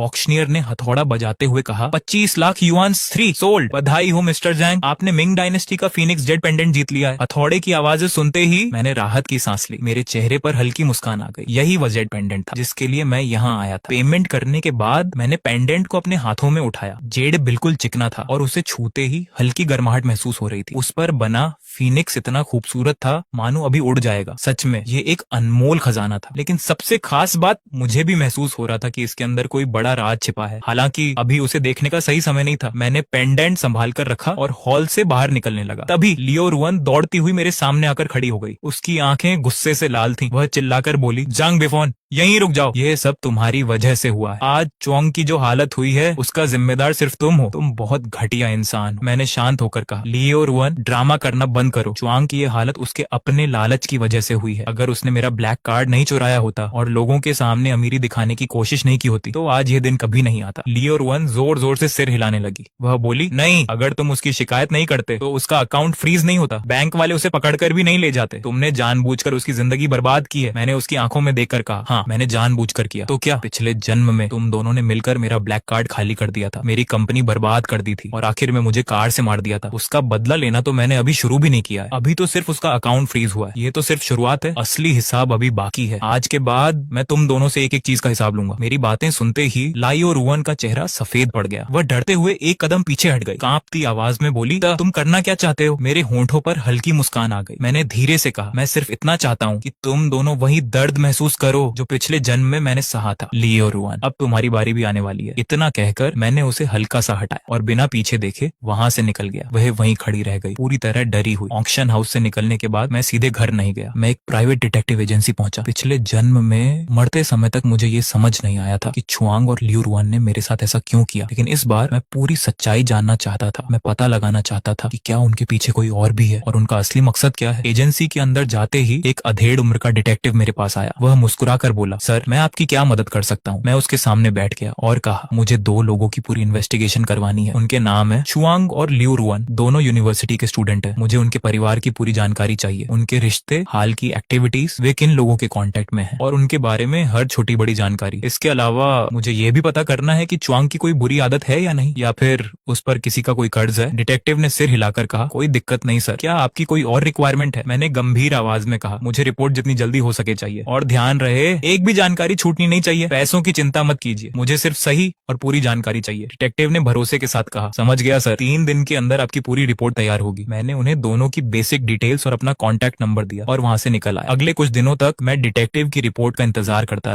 ऑक्शनियर ने हथौड़ा बजाते हुए कहा, 25 लाख युआन 3 सोल्ड। बधाई हो मिस्टर जैंग, आपने मिंग डायनेस्टी का फीनिक्स जेड पेंडेंट जीत लिया है। हथौड़े की आवाजें सुनते ही मैंने राहत की सांस ली। मेरे चेहरे पर हल्की मुस्कान आ गई। यही वह जेड पेंडेंट था जिसके लिए मैं यहाँ आया था। पेमेंट करने के बाद मैंने पेंडेंट को अपने हाथों में उठाया। जेड बिल्कुल चिकना था और उसे छूते ही हल्की गर्माहट महसूस हो रही थी। उस पर बना फीनिक्स इतना खूबसूरत था मानो अभी उड़ जाएगा। सच में ये एक अनमोल खजाना था। लेकिन सबसे खास बात मुझे भी महसूस हो रहा था कि इसके अंदर कोई बड़ा राज छिपा है। हालांकि अभी उसे देखने का सही समय नहीं था। मैंने पेंडेंट संभाल कर रखा और हॉल से बाहर निकलने लगा। तभी लियो रुअन दौड़ती हुई मेरे सामने आकर खड़ी हो गई। उसकी आंखें गुस्से से लाल थीं। वह चिल्लाकर बोली, जांग बेफोन, यहीं रुक जाओ। ये सब तुम्हारी वजह से हुआ है। आज चोंग की जो हालत हुई है उसका जिम्मेदार सिर्फ तुम हो। तुम बहुत घटिया इंसान हो। मैंने शांत होकर कहा, लियो रुअन, ड्रामा करना बंद करो। चुआंग की ये हालत उसके अपने लालच की वजह से हुई है। अगर उसने मेरा ब्लैक कार्ड नहीं चुराया होता और लोगों के सामने अमीरी दिखाने की कोशिश नहीं की होती तो आज ये दिन कभी नहीं आता। लियो रुअन जोर जोर से सिर हिलाने लगी। वह बोली, नहीं, अगर तुम उसकी शिकायत नहीं करते तो उसका अकाउंट फ्रीज नहीं होता। बैंक वाले उसे पकड़कर भी नहीं ले जाते। तुमने जानबूझकर उसकी जिंदगी बर्बाद की है। मैंने उसकी आंखों में देखकर कहा, हाँ, मैंने जानबूझकर किया। तो क्या पिछले जन्म में तुम दोनों ने मिलकर मेरा ब्लैक कार्ड खाली कर दिया था, मेरी कंपनी बर्बाद कर दी थी और आखिर में मुझे कार से मार दिया था। उसका बदला लेना तो मैंने अभी शुरू भी नहीं किया है। अभी तो सिर्फ उसका अकाउंट फ्रीज हुआ है। ये तो सिर्फ शुरुआत है। असली हिसाब अभी बाकी है। आज के बाद मैं तुम दोनों से एक एक चीज का हिसाब लूंगा। मेरी बातें सुनते ही लाइयो रुअन का चेहरा सफेद पड़ गया। वह डरते हुए एक कदम पीछे हट गई। कांपती आवाज में बोली, तुम करना क्या चाहते हो? मेरे होंठों पर हल्की मुस्कान आ गई। मैंने धीरे से कहा, मैं सिर्फ इतना चाहता हूँ कि तुम दोनों वही दर्द महसूस करो जो पिछले जन्म में मैंने सहा था। लियो रुअन, अब तुम्हारी बारी भी आने वाली है। इतना कहकर मैंने उसे हल्का सा हटाया और बिना पीछे देखे वहां से निकल गया। वह वहीं खड़ी रह गई, पूरी तरह डरी हुई। ऑक्शन हाउस से निकलने के बाद मैं सीधे घर नहीं गया। मैं एक प्राइवेट डिटेक्टिव एजेंसी पहुंचा। पिछले जन्म में मरते समय तक मुझे ये समझ नहीं आया था कि चुआंग और लियो रुअन ने मेरे साथ ऐसा क्यों किया, लेकिन इस बार मैं पूरी सच्चाई जानना चाहता था। मैं पता लगाना चाहता था कि क्या उनके पीछे कोई और भी है और उनका असली मकसद क्या है। एजेंसी के अंदर जाते ही एक अधेड़ उम्र का डिटेक्टिव मेरे पास आया। वह मुस्कुरा कर बोला, सर, मैं आपकी क्या मदद कर सकता हूँ? मैं उसके सामने बैठ गया और कहा, मुझे 2 लोगों की पूरी इन्वेस्टिगेशन करवानी है। उनके नाम है चुआंग और लियो रुअन। दोनों यूनिवर्सिटी के स्टूडेंट हैं। मुझे उनके परिवार की पूरी जानकारी चाहिए, उनके रिश्ते, हाल की एक्टिविटीज, वे किन लोगों के कांटेक्ट में हैं और उनके बारे में हर छोटी बड़ी जानकारी। इसके अलावा मुझे ये भी पता करना है कि चुआंग की कोई बुरी आदत है या नहीं, या फिर उस पर किसी का कोई कर्ज है। डिटेक्टिव ने सिर हिलाकर कहा, कोई दिक्कत नहीं सर। क्या आपकी कोई और रिक्वायरमेंट है? मैंने गंभीर आवाज में कहा, मुझे रिपोर्ट जितनी जल्दी हो सके चाहिए और ध्यान रहे एक भी जानकारी छूटनी नहीं चाहिए। पैसों की चिंता मत कीजिए, मुझे सिर्फ सही और पूरी जानकारी चाहिए। डिटेक्टिव ने भरोसे के साथ कहा, समझ गया सर, 3 दिन के अंदर आपकी पूरी रिपोर्ट तैयार होगी। मैंने उन्हें दोनों की बेसिक डिटेल्स और अपना कॉन्टैक्ट नंबर दिया और वहां से निकल आया। अगले कुछ दिनों तक मैं डिटेक्टिव की रिपोर्ट का इंतजार करता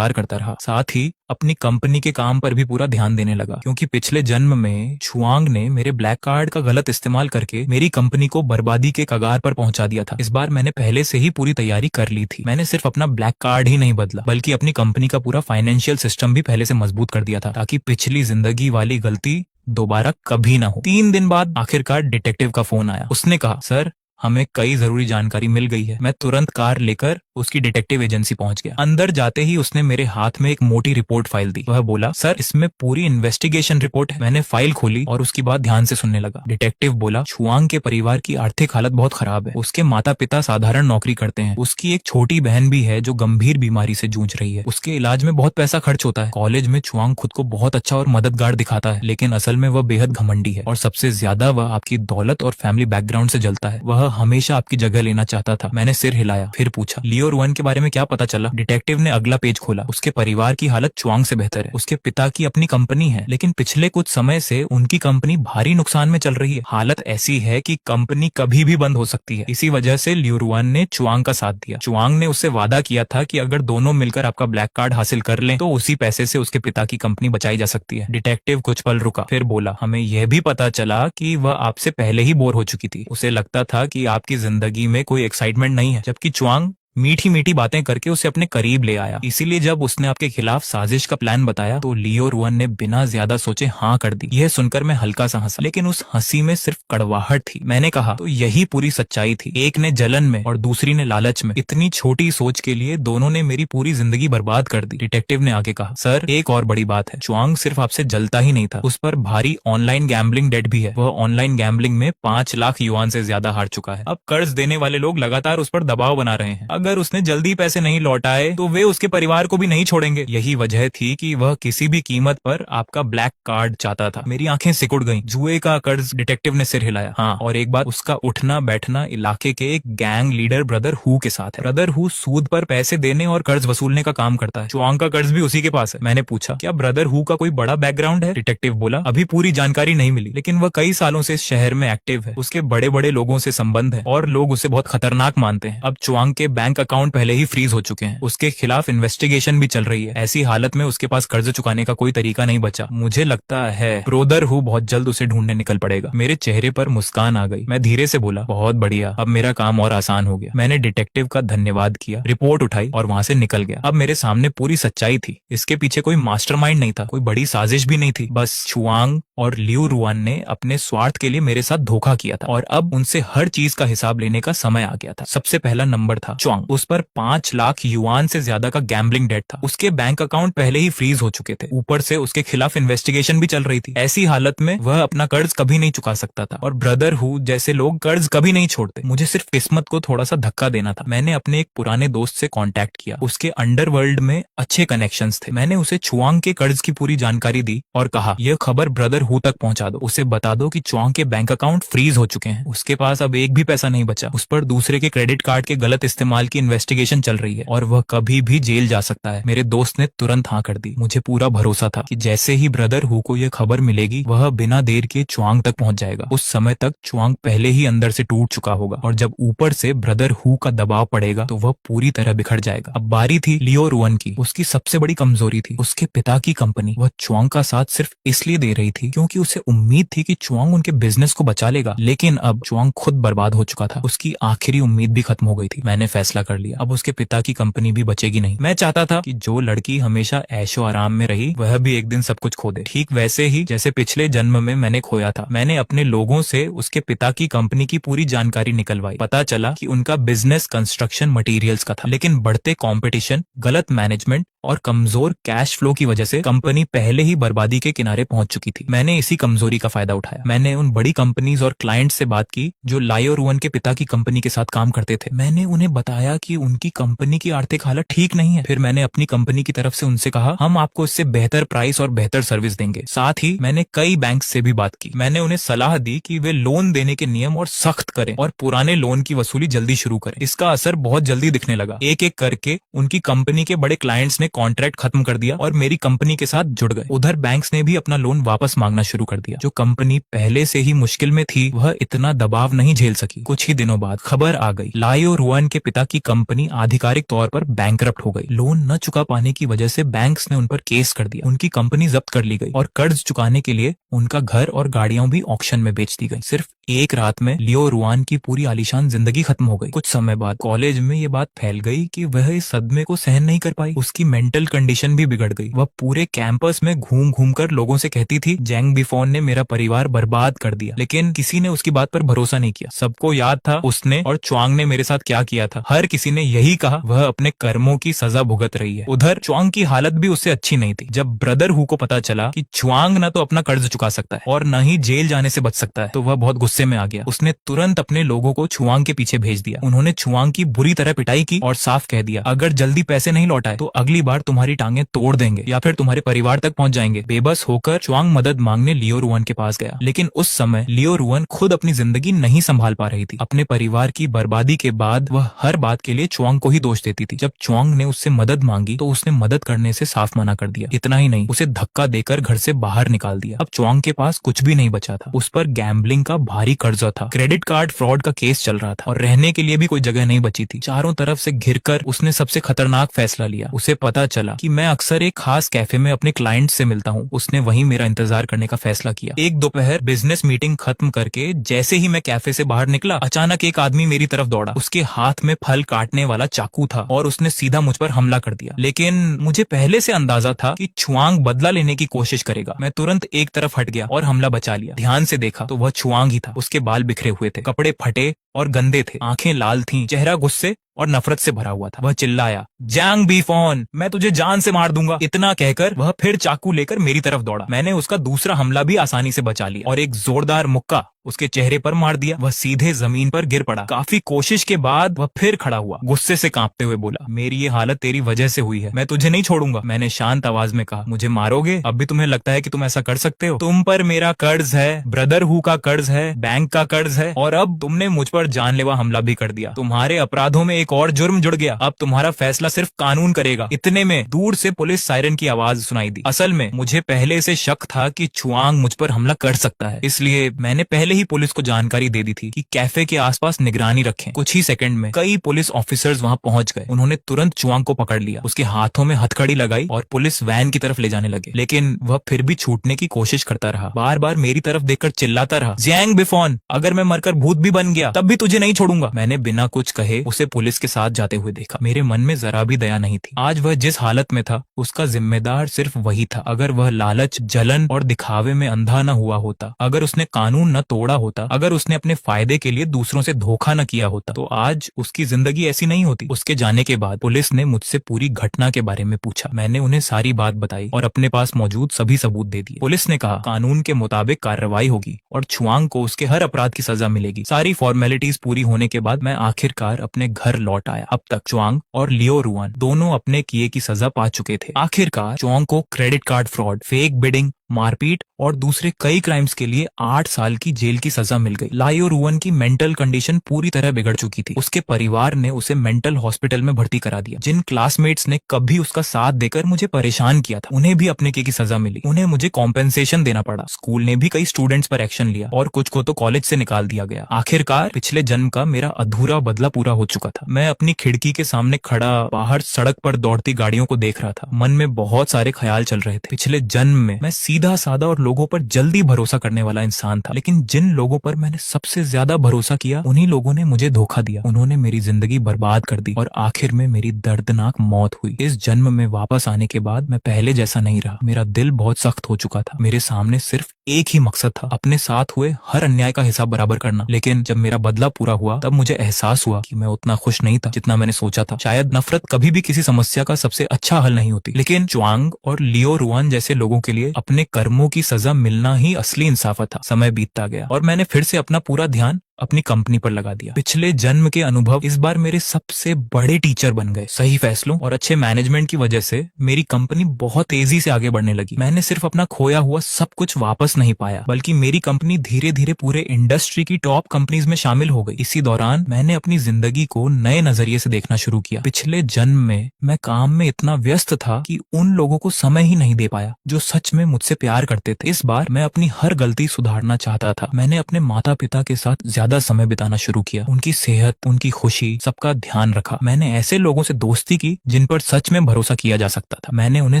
रहा। साथ ही अपनी कंपनी के काम पर भी पूरा ध्यान देने लगा, क्योंकि पिछले जन्म में चुआंग ने मेरे ब्लैक कार्ड का गलत इस्तेमाल करके मेरी कंपनी को बर्बादी के कगार पर पहुंचा दिया था। इस बार मैंने पहले से ही पूरी तैयारी कर ली थी। मैंने सिर्फ अपना ब्लैक कार्ड ही नहीं बदला, बल्कि अपनी कंपनी का पूरा फाइनेंशियल सिस्टम भी पहले से मजबूत कर दिया था, ताकि पिछली जिंदगी वाली गलती दोबारा कभी ना हो। 3 दिन बाद आखिरकार डिटेक्टिव का फोन आया। उसने कहा, सर, हमें कई जरूरी जानकारी मिल गई है। मैं तुरंत कार लेकर उसकी डिटेक्टिव एजेंसी पहुंच गया। अंदर जाते ही उसने मेरे हाथ में एक मोटी रिपोर्ट फाइल दी। वह बोला, सर, इसमें पूरी इन्वेस्टिगेशन रिपोर्ट है। मैंने फाइल खोली और उसकी बात ध्यान से सुनने लगा। डिटेक्टिव बोला, चुआंग के परिवार की आर्थिक हालत बहुत खराब है। उसके माता पिता साधारण नौकरी करते हैं। उसकी एक छोटी बहन भी है जो गंभीर बीमारी से जूझ रही है। उसके इलाज में बहुत पैसा खर्च होता है। कॉलेज में चुआंग खुद को बहुत अच्छा और मददगार दिखाता है, लेकिन असल में वह बेहद घमंडी है और सबसे ज्यादा वह आपकी दौलत और फैमिली बैकग्राउंड से जलता है। वह वह हमेशा आपकी जगह लेना चाहता था। मैंने सिर हिलाया, फिर पूछा, लियो रुआन के बारे में क्या पता चला? डिटेक्टिव ने अगला पेज खोला। उसके परिवार की हालत च्वांग से बेहतर है। उसके पिता की अपनी कंपनी है, लेकिन पिछले कुछ समय से उनकी कंपनी भारी नुकसान में चल रही है। हालत ऐसी है कि कंपनी कभी भी बंद हो सकती है। इसी वजह से लियो रुआन ने च्वांग का साथ दिया। च्वांग ने उससे वादा किया था कि अगर दोनों मिलकर आपका ब्लैक कार्ड हासिल कर लें तो उसी पैसे से उसके पिता की कंपनी बचाई जा सकती है। डिटेक्टिव कुछ पल रुका, फिर बोला, हमें यह भी पता चला कि वह आपसे पहले ही बोर हो चुकी थी। उसे लगता था कि आपकी जिंदगी में कोई एक्साइटमेंट नहीं है, जबकि च्वांग मीठी मीठी बातें करके उसे अपने करीब ले आया। इसीलिए जब उसने आपके खिलाफ साजिश का प्लान बताया तो लियो रुआन ने बिना ज्यादा सोचे हाँ कर दी। यह सुनकर मैं हल्का सा हंसा, लेकिन उस हंसी में सिर्फ कड़वाहट थी। मैंने कहा, तो यही पूरी सच्चाई थी। एक ने जलन में और दूसरी ने लालच में। इतनी छोटी सोच के लिए दोनों ने मेरी पूरी जिंदगी बर्बाद कर दी। डिटेक्टिव ने आगे कहा, सर एक और बड़ी बात है, च्वांग सिर्फ आपसे जलता ही नहीं था, उस पर भारी ऑनलाइन गैम्बलिंग डेट भी है। वह ऑनलाइन गैम्बलिंग में 5 लाख युआन से ज्यादा हार चुका है। अब कर्ज देने वाले लोग लगातार उस पर दबाव बना रहे हैं। अगर उसने जल्दी पैसे नहीं लौटाए तो वे उसके परिवार को भी नहीं छोड़ेंगे। यही वजह थी कि वह किसी भी कीमत पर आपका ब्लैक कार्ड चाहता था। मेरी आंखें सिकुड़ गईं। जुए का कर्ज? डिटेक्टिव ने सिर हिलाया। हाँ, और एक बात, उसका उठना बैठना इलाके के एक गैंग लीडर ब्रदर हु के साथ है। ब्रदर हु सूद पर पैसे देने और कर्ज वसूलने का काम करता है। च्वांग का कर्ज भी उसी के पास है। मैंने पूछा, क्या ब्रदर हु का कोई बड़ा बैकग्राउंड है? डिटेक्टिव बोला, अभी पूरी जानकारी नहीं मिली, लेकिन वह कई सालों से इस शहर में एक्टिव है। उसके बड़े बड़े लोगों से संबंध है और लोग उसे बहुत खतरनाक मानते हैं। अब च्वांग के बैंक अकाउंट पहले ही फ्रीज हो चुके हैं। उसके खिलाफ इन्वेस्टिगेशन भी चल रही है। ऐसी हालत में उसके पास कर्ज चुकाने का कोई तरीका नहीं बचा। मुझे लगता है ब्रोदर हु बहुत जल्द उसे ढूंढने निकल पड़ेगा। मेरे चेहरे पर मुस्कान आ गई। मैं धीरे से बोला, बहुत बढ़िया, अब मेरा काम और आसान हो गया। मैंने डिटेक्टिव का धन्यवाद किया, रिपोर्ट उठाई और वहां से निकल गया। अब मेरे सामने पूरी सच्चाई थी। इसके पीछे कोई मास्टरमाइंड नहीं था, कोई बड़ी साजिश भी नहीं थी। बस च्वांग और लियो रुआन ने अपने स्वार्थ के लिए मेरे साथ धोखा किया था और अब उनसे हर चीज का हिसाब लेने का समय आ गया था। सबसे पहला नंबर था च्वांग। उस पर 5 लाख युआन से ज्यादा का गैम्बलिंग डेट था। उसके बैंक अकाउंट पहले ही फ्रीज हो चुके थे। ऊपर से उसके खिलाफ इन्वेस्टिगेशन भी चल रही थी। ऐसी हालत में वह अपना कर्ज कभी नहीं चुका सकता था और ब्रदर हु जैसे लोग कर्ज कभी नहीं छोड़ते। मुझे सिर्फ किस्मत को थोड़ा सा धक्का देना था। मैंने अपने एक पुराने दोस्त से कांटेक्ट किया। उसके अंडरवर्ल्ड में अच्छे कनेक्शंस थे। मैंने उसे च्वांग के कर्ज की पूरी जानकारी दी और कहा, यह खबर ब्रदर हु तक पहुंचा दो। उसे बता दो कि च्वांग के बैंक अकाउंट फ्रीज हो चुके हैं। उसके पास अब एक भी पैसा नहीं बचा। उस पर दूसरे के क्रेडिट कार्ड के गलत इस्तेमाल की इन्वेस्टिगेशन चल रही है और वह कभी भी जेल जा सकता है। मेरे दोस्त ने तुरंत हाँ कर दी। मुझे पूरा भरोसा था कि जैसे ही ब्रदर हु को यह खबर मिलेगी वह बिना देर के च्वांग तक पहुंच जाएगा। उस समय तक च्वांग पहले ही अंदर से टूट चुका होगा और जब ऊपर से ब्रदर हु का दबाव पड़ेगा तो वह पूरी तरह बिखर जाएगा। अब बारी थी लियो रुआन की। उसकी सबसे बड़ी कमजोरी थी उसके पिता की कंपनी। वह च्वांग का साथ सिर्फ इसलिए दे रही थी क्योंकि उसे उम्मीद थी कि च्वांग उनके बिजनेस को बचा लेगा, लेकिन अब च्वांग खुद बर्बाद हो चुका था। उसकी आखिरी उम्मीद भी खत्म हो गई थी। मैंने फैसला कर लिया, अब उसके पिता की कंपनी भी बचेगी नहीं। मैं चाहता था कि जो लड़की हमेशा ऐशो आराम में रही वह भी एक दिन सब कुछ खो दे, ठीक वैसे ही जैसे पिछले जन्म में मैंने खोया था। मैंने अपने लोगों से उसके पिता की कंपनी की पूरी जानकारी निकलवाई। पता चला कि उनका बिजनेस कंस्ट्रक्शन मटेरियल्स का था, लेकिन बढ़ते कंपटीशन, गलत मैनेजमेंट और कमजोर कैश फ्लो की वजह से कंपनी पहले ही बर्बादी के किनारे पहुंच चुकी थी। मैंने इसी कमजोरी का फायदा उठाया। मैंने उन बड़ी कंपनीज और क्लाइंट से बात की जो लायो रुआन के पिता की कंपनी के साथ काम करते थे। मैंने उन्हें बताया कि उनकी कंपनी की आर्थिक हालत ठीक नहीं है। फिर मैंने अपनी कंपनी की तरफ से उनसे कहा, हम आपको इससे बेहतर प्राइस और बेहतर सर्विस देंगे। साथ ही मैंने कई बैंक से भी बात की। मैंने उन्हें सलाह दी कि वे लोन देने के नियम और सख्त करें और पुराने लोन की वसूली जल्दी शुरू करें। इसका असर बहुत जल्दी दिखने लगा। एक एक करके उनकी कंपनी के बड़े क्लाइंट्स ने कॉन्ट्रैक्ट खत्म कर दिया और मेरी कंपनी के साथ जुड़ गए। उधर बैंक्स ने भी अपना लोन वापस मांगना शुरू कर दिया। जो कंपनी पहले से ही मुश्किल में थी वह इतना दबाव नहीं झेल सकी। कुछ ही दिनों बाद खबर आ गई, लायो रुआन के पिता की कंपनी आधिकारिक तौर पर बैंकरप्ट हो गई। लोन न चुका पाने की वजह से बैंक्स ने उन पर केस कर दिया। उनकी कंपनी जब्त कर ली गई और कर्ज चुकाने के लिए उनका घर और गाड़ियां भी ऑक्शन में बेच दी गई। सिर्फ एक रात में लियो रुआन की पूरी आलीशान जिंदगी खत्म हो गई। कुछ समय बाद कॉलेज में ये बात फैल गई कि वह इस सदमे को सहन नहीं कर पाई। उसकी मेंटल कंडीशन भी बिगड़ गई। वह पूरे कैंपस में घूम घूम कर लोगों से कहती थी, जैंग बिफोन ने मेरा परिवार बर्बाद कर दिया। लेकिन किसी ने उसकी बात पर भरोसा नहीं किया। सबको याद था उसने और च्वांग ने मेरे साथ क्या किया था। हर किसी ने यही कहा, वह अपने कर्मों की सजा भुगत रही है। उधर च्वांग की हालत भी उससे अच्छी नहीं थी। जब ब्रदर हु को पता चला कि च्वांग न तो अपना कर्ज चुका सकता है और न ही जेल जाने से बच सकता है तो वह बहुत गुस्से में आ गया। उसने तुरंत अपने लोगों को च्वांग के पीछे भेज दिया। उन्होंने च्वांग की बुरी तरह पिटाई की और साफ कह दिया, अगर जल्दी पैसे नहीं लौटाए तो अगली बार तुम्हारी टांगें तोड़ देंगे या फिर तुम्हारे परिवार तक पहुंच जाएंगे। बेबस होकर च्वांग मदद मांगने लियो रुआन के पास गया, लेकिन उस समय लियो रुआन खुद अपनी जिंदगी नहीं संभाल पा रही थी। अपने परिवार की बर्बादी के बाद वह हर बात के लिए च्वांग को ही दोष देती थी। जब च्वांग ने उससे मदद मांगी तो उसने मदद करने से साफ मना कर दिया। इतना ही नहीं, उसे धक्का देकर घर से बाहर निकाल दिया। अब च्वांग के पास कुछ भी नहीं बचा था। उस पर गैम्बलिंग का भारी कर्जा था, क्रेडिट कार्ड फ्रॉड का केस चल रहा था और रहने के लिए भी कोई जगह नहीं बची थी। चारों तरफ से घिरकर उसने सबसे खतरनाक फैसला लिया। उसे पता चला कि मैं अक्सर एक खास कैफे में अपने क्लाइंट से मिलता हूँ। उसने वहीं मेरा इंतजार करने का फैसला किया। एक दोपहर बिजनेस मीटिंग खत्म करके जैसे ही मैं कैफे से बाहर निकला, अचानक एक आदमी मेरी तरफ दौड़ा। उसके हाथ में फल काटने वाला चाकू था और उसने सीधा मुझ पर हमला कर दिया। लेकिन मुझे पहले से अंदाजा था कि च्वांग बदला लेने की कोशिश करेगा। मैं तुरंत एक तरफ हट गया और हमला बचा लिया। ध्यान से देखा तो वह च्वांग ही था। उसके बाल बिखरे हुए थे, कपड़े फटे और गंदे थे, आंखें लाल थीं, चेहरा गुस्से और नफरत से भरा हुआ था। वह चिल्लाया, जैंग बीफोन, मैं तुझे जान से मार दूंगा। इतना कहकर वह फिर चाकू लेकर मेरी तरफ दौड़ा। मैंने उसका दूसरा हमला भी आसानी से बचा लिया और एक जोरदार मुक्का उसके चेहरे पर मार दिया। वह सीधे जमीन पर गिर पड़ा। काफी कोशिश के बाद वह फिर खड़ा हुआ, गुस्से से कांपते हुए बोला, मेरी ये हालत तेरी वजह से हुई है, मैं तुझे नहीं छोड़ूंगा। मैंने शांत आवाज में कहा, मुझे मारोगे? अब भी तुम्हें लगता है कि तुम ऐसा कर सकते हो? तुम पर मेरा कर्ज है, ब्रदरहुड का कर्ज है, बैंक का कर्ज है और अब तुमने मुझ पर जानलेवा हमला भी कर दिया। तुम्हारे अपराधों में एक और जुर्म जुड़ गया। अब तुम्हारा फैसला सिर्फ कानून करेगा। इतने में दूर से पुलिस सायरन की आवाज सुनाई दी। असल में मुझे पहले से शक था कि च्वांग मुझ पर हमला कर सकता है, इसलिए मैंने पहले ही पुलिस को जानकारी दे दी थी कि कैफे के आसपास निगरानी रखें। कुछ ही सेकंड में कई पुलिस ऑफिसर्स वहां पहुंच गए। उन्होंने तुरंत च्वांग को पकड़ लिया, उसके हाथों में हथकड़ी लगाई और पुलिस वैन की तरफ ले जाने लगे। लेकिन वह फिर भी छूटने की कोशिश करता रहा, बार बार मेरी तरफ देखकर चिल्लाता रहा, जैंग बिफोन, अगर मैं मरकर भूत भी बन गया तब भी तुझे नहीं छोड़ूंगा। मैंने बिना कुछ कहे उसे पुलिस के साथ जाते हुए देखा। मेरे मन में जरा भी दया नहीं थी। आज वह जिस हालत में था उसका जिम्मेदार सिर्फ वही था। अगर वह लालच, जलन और दिखावे में अंधा न हुआ होता, अगर उसने कानून न तोड़ा होता, अगर उसने अपने फायदे के लिए दूसरों से धोखा न किया होता, तो आज उसकी जिंदगी ऐसी नहीं होती। उसके जाने के बाद पुलिस ने मुझसे पूरी घटना के बारे में पूछा। मैंने उन्हें सारी बात बताई और अपने पास मौजूद सभी सबूत दे दिए। पुलिस ने कहा, कानून के मुताबिक कार्रवाई होगी और च्वांग को उसके हर अपराध की सजा मिलेगी। सारी फॉर्मेलिटीज पूरी होने के बाद मैं आखिरकार अपने घर लौट आया। अब तक च्वांग और लियो रुआन दोनों अपने किए की सजा पा चुके थे। आखिरकार च्वांग को credit card fraud, fake bidding, मारपीट और दूसरे कई क्राइम्स के लिए 8 साल की जेल की सजा मिल गई। लियो रुआन की मेंटल कंडीशन पूरी तरह बिगड़ चुकी थी। उसके परिवार ने उसे मेंटल हॉस्पिटल में भर्ती करा दिया। जिन क्लासमेट्स ने कभी उसका साथ देकर मुझे परेशान किया था, उन्हें भी अपने की सजा मिली। उन्हें मुझे कॉम्पेंसेशन देना पड़ा। स्कूल ने भी कई स्टूडेंट्स पर एक्शन लिया और कुछ को तो कॉलेज से निकाल दिया गया। आखिरकार पिछले जन्म का मेरा अधूरा बदला पूरा हो चुका था। मैं अपनी खिड़की के सामने खड़ा बाहर सड़क पर दौड़ती गाड़ियों को देख रहा था। मन में बहुत सारे ख्याल चल रहे थे। पिछले जन्म में मैं सीधा साधा और लोगों पर जल्दी भरोसा करने वाला इंसान था, लेकिन जिन लोगों पर मैंने सबसे ज्यादा भरोसा किया, उन्हीं लोगों ने मुझे धोखा दिया। उन्होंने मेरी जिंदगी बर्बाद कर दी और आखिर में मेरी दर्दनाक मौत हुई। इस जन्म में वापस आने के बाद मैं पहले जैसा नहीं रहा। मेरा दिल बहुत सख्त हो चुका था। मेरे सामने सिर्फ एक ही मकसद था, अपने साथ हुए हर अन्याय का हिसाब बराबर करना। लेकिन जब मेरा बदला पूरा हुआ तब मुझे एहसास हुआ कि मैं उतना खुश नहीं था जितना मैंने सोचा था। शायद नफरत कभी भी किसी समस्या का सबसे अच्छा हल नहीं होती, लेकिन च्वांग और लियो रुआन जैसे लोगों के लिए अपने कर्मों की सजा मिलना ही असली इंसाफ था। समय बीतता गया और मैंने फिर से अपना पूरा ध्यान अपनी कंपनी पर लगा दिया। पिछले जन्म के अनुभव इस बार मेरे सबसे बड़े टीचर बन गए। सही फैसलों और अच्छे मैनेजमेंट की वजह से मेरी कंपनी बहुत तेजी से आगे बढ़ने लगी। मैंने सिर्फ अपना खोया हुआ सब कुछ वापस नहीं पाया, बल्कि मेरी कंपनी धीरे धीरे पूरे इंडस्ट्री की टॉप कंपनीज में शामिल हो गई। इसी दौरान मैंने अपनी जिंदगी को नए नजरिए से देखना शुरू किया। पिछले जन्म में मैं काम में इतना व्यस्त था कि उन लोगों को समय ही नहीं दे पाया जो सच में मुझसे प्यार करते थे। इस बार मैं अपनी हर गलती सुधारना चाहता था। मैंने अपने माता पिता के साथ ज्यादा समय बिताना शुरू किया। उनकी सेहत, उनकी खुशी, सबका ध्यान रखा। मैंने ऐसे लोगों से दोस्ती की जिन पर सच में भरोसा किया जा सकता था। मैंने उन्हें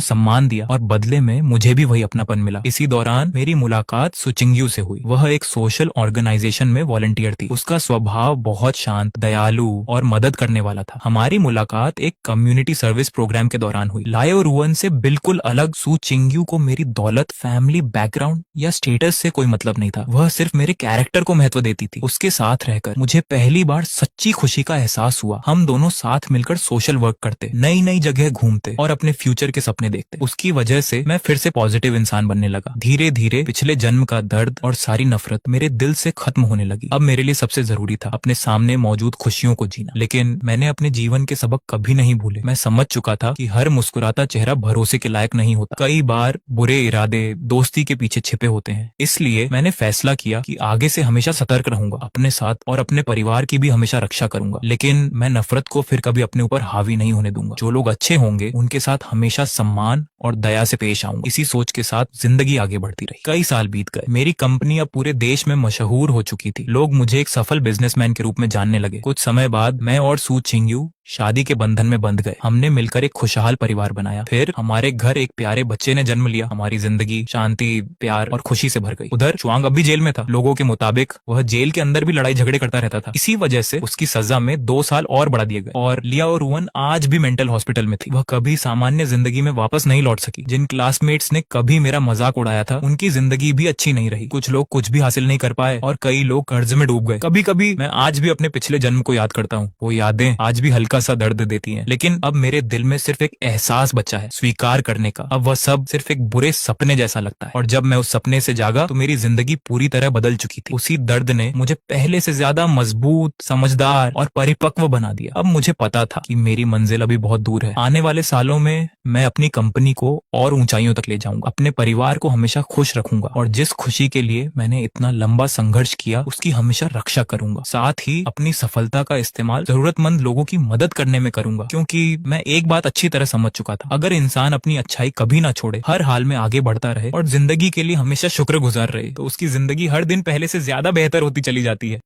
सम्मान दिया और बदले में मुझे भी वही अपनापन मिला। इसी दौरान मेरी मुलाकात सुचिंग्यू से हुई। वह एक सोशल ऑर्गेनाइजेशन में वॉलंटियर थी। उसका स्वभाव बहुत शांत, दयालु और मदद करने वाला था। हमारी मुलाकात एक कम्युनिटी सर्विस प्रोग्राम के दौरान हुई। लियो रुआन से बिल्कुल अलग सुचिंग्यू को मेरी दौलत, फैमिली बैकग्राउंड या स्टेटस से कोई मतलब नहीं था। वह सिर्फ मेरे कैरेक्टर को महत्व देती थी। उसके साथ रहकर मुझे पहली बार सच्ची खुशी का एहसास हुआ। हम दोनों साथ मिलकर सोशल वर्क करते, नई नई जगह घूमते और अपने फ्यूचर के सपने देखते। उसकी वजह से मैं फिर से पॉजिटिव इंसान बनने लगा। धीरे धीरे पिछले जन्म का दर्द और सारी नफरत मेरे दिल से खत्म होने लगी। अब मेरे लिए सबसे जरूरी था अपने सामने मौजूद खुशियों को जीना। लेकिन मैंने अपने जीवन के सबक कभी नहीं भूले। मैं समझ चुका था कि हर मुस्कुराता चेहरा भरोसे के लायक नहीं होता। कई बार बुरे इरादे दोस्ती के पीछे छिपे होते हैं। इसलिए मैंने फैसला किया कि आगे से हमेशा सतर्क रहूंगा, अपने साथ और अपने परिवार की भी हमेशा रक्षा करूंगा। लेकिन मैं नफरत को फिर कभी अपने ऊपर हावी नहीं होने दूंगा। जो लोग अच्छे होंगे उनके साथ हमेशा सम्मान और दया से पेश आऊंगा। इसी सोच के साथ जिंदगी आगे बढ़ती रही। कई साल बीत गए। मेरी कंपनी अब पूरे देश में मशहूर हो चुकी थी। लोग मुझे एक सफल बिजनेसमैन के रूप में जानने लगे। कुछ समय बाद मैं और सू चिंगयू शादी के बंधन में बंध गए। हमने मिलकर एक खुशहाल परिवार बनाया। फिर हमारे घर एक प्यारे बच्चे ने जन्म लिया। हमारी जिंदगी शांति, प्यार और खुशी से भर गई। उधर च्वांग अब भी जेल में था। लोगों के मुताबिक वह जेल के अंदर भी लड़ाई झगड़े करता रहता था। इसी वजह से उसकी सजा में 2 साल और बढ़ा दिए गए। और लिया और रुवन आज भी मेंटल हॉस्पिटल में थी। वह कभी सामान्य जिंदगी में वापस नहीं लौट सकी। जिन क्लासमेट्स ने कभी मेरा मजाक उड़ाया था उनकी जिंदगी भी अच्छी नहीं रही। कुछ लोग कुछ भी हासिल नहीं कर पाए और कई लोग कर्ज में डूब गए। कभी कभी मैं आज भी अपने पिछले जन्म को याद करता हूँ। वो यादें आज भी हल्का सा दर्द देती हैं। लेकिन अब मेरे दिल में सिर्फ एक एहसास बचा है, स्वीकार करने का। अब वह सब सिर्फ एक बुरे सपने जैसा लगता है। और जब मैं उस सपने से जागा तो मेरी जिंदगी पूरी तरह बदल चुकी थी। उसी दर्द ने मुझे पहले से ज्यादा मजबूत, समझदार और परिपक्व बना दिया। अब मुझे पता था कि मेरी मंजिल अभी बहुत दूर है। आने वाले सालों में मैं अपनी कंपनी को और ऊंचाइयों तक ले जाऊंगा, अपने परिवार को हमेशा खुश रखूंगा और जिस खुशी के लिए मैंने इतना लंबा संघर्ष किया उसकी हमेशा रक्षा करूंगा। साथ ही अपनी सफलता का इस्तेमाल जरूरतमंद लोगों की मदद करने में करूंगा। क्योंकि मैं एक बात अच्छी तरह समझ चुका था, अगर इंसान अपनी अच्छाई कभी ना छोड़े, हर हाल में आगे बढ़ता रहे और जिंदगी के लिए हमेशा शुक्रगुजार रहे, तो उसकी जिंदगी हर दिन पहले से ज्यादा बेहतर होती चली जाती है।